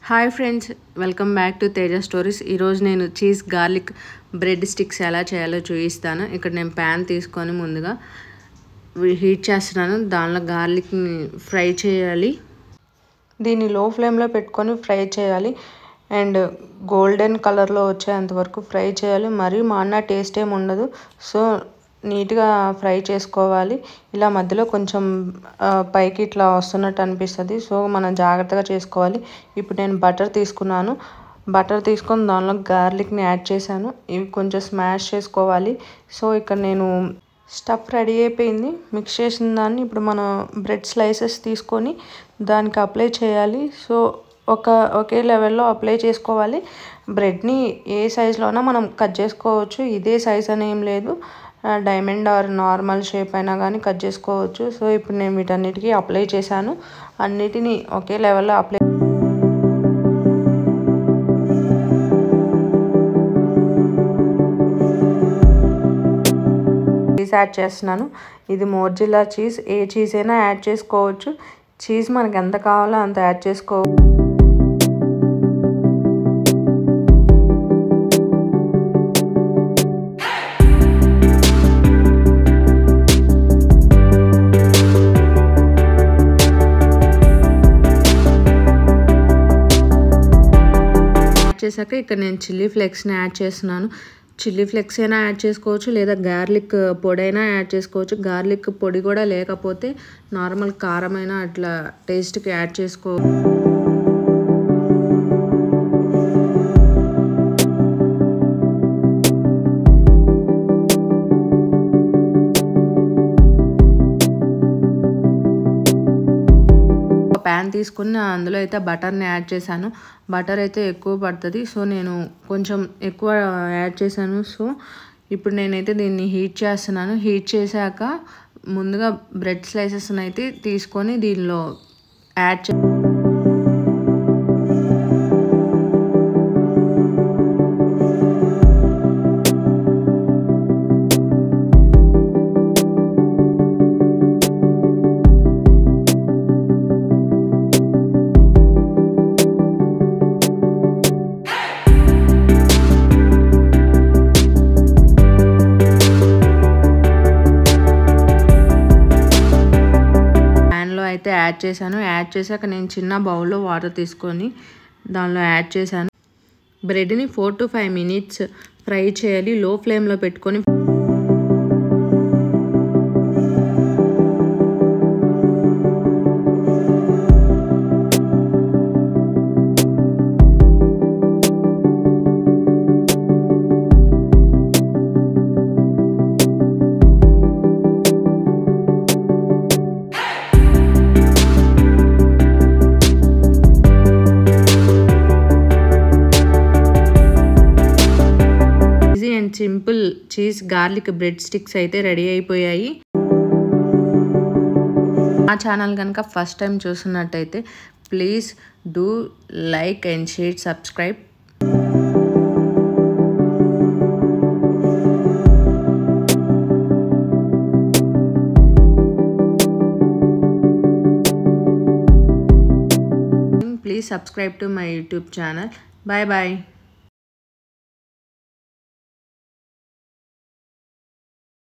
Hi friends, welcome back to Teja stories. ఈరోజు నేను cheese garlic bread sticks ఎలా చేయాలో చూపిస్తాను. ఇక్కడ నేను ప్యాన్ తీసుకొని ముందుగా హీట్ చేస్తున్నాను. దానిలో గార్లిక్ని ఫ్రై చేయాలి. దీన్ని లో ఫ్లేమ్లో పెట్టుకొని ఫ్రై చేయాలి అండ్ గోల్డెన్ కలర్లో వచ్చేంత వరకు ఫ్రై చేయాలి. మరీ మాడిన టేస్ట్ ఏమి ఉండదు. సో నీట్గా ఫ్రై చేసుకోవాలి. ఇలా మధ్యలో కొంచెం పైకి ఇట్లా వస్తున్నట్టు అనిపిస్తుంది. సో మనం జాగ్రత్తగా చేసుకోవాలి. ఇప్పుడు నేను బటర్ తీసుకున్నాను. బటర్ తీసుకొని దానిలో గార్లిక్ని యాడ్ చేశాను. ఇవి కొంచెం స్మాష్ చేసుకోవాలి. సో ఇక్కడ నేను స్టఫ్ రెడీ అయిపోయింది. మిక్స్ చేసిన దాన్ని ఇప్పుడు మనం బ్రెడ్ స్లైసెస్ తీసుకొని దానికి అప్లై చేయాలి. సో ఒకే లెవెల్లో అప్లై చేసుకోవాలి. బ్రెడ్ని ఏ సైజులోనా మనం కట్ చేసుకోవచ్చు. ఇదే సైజ్ అని ఏం లేదు, డైమండ్ ఆర్ నార్మల్ షేప్ అయినా కానీ కట్ చేసుకోవచ్చు. సో ఇప్పుడు నేను వీటన్నిటికీ అప్లై చేశాను. అన్నిటినీ ఒకే లెవెల్లో అప్లై చీజ్ యాడ్ చేస్తున్నాను. ఇది మోర్జిల్లా చీజ్. ఏ చీజ్ అయినా యాడ్ చేసుకోవచ్చు. చీజ్ మనకి ఎంత కావాలో అంత యాడ్ చేసుకోవచ్చు. చేశాక ఇక్కడ నేను చిల్లీ ఫ్లేక్స్ని యాడ్ చేస్తున్నాను. చిల్లీ ఫ్లేక్స్ అయినా యాడ్ చేసుకోవచ్చు, లేదా గార్లిక్ పొడి అయినా యాడ్ చేసుకోవచ్చు. గార్లిక్ పొడి కూడా లేకపోతే నార్మల్ కారం అయినా అట్లా టేస్ట్కి యాడ్ చేసుకోవచ్చు. ప్యాన్ తీసుకుని అందులో అయితే బటర్ని యాడ్ చేశాను. బటర్ అయితే ఎక్కువ పడుతుంది. సో నేను కొంచెం ఎక్కువ యాడ్ చేశాను. సో ఇప్పుడు నేనైతే దీన్ని హీట్ చేస్తున్నాను. హీట్ చేశాక ముందుగా బ్రెడ్ స్లైసెస్ని అయితే తీసుకొని దీనిలో యాడ్ చే అయితే యాడ్ చేశాను. యాడ్ చేశాక నేను చిన్న బౌల్లో వాటర్ తీసుకొని దానిలో యాడ్ చేశాను. బ్రెడ్ని 4 to 5 minutes ఫ్రై చేయాలి లో ఫ్లేమ్లో పెట్టుకొని. And simple cheese garlic bread sticks అయితే రెడీ అయిపోయాయి. మా ఛానల్ కనుక ఫస్ట్ టైం చూస్తున్నట్టయితే please do like and share, subscribe. Please subscribe to my YouTube channel. Bye bye.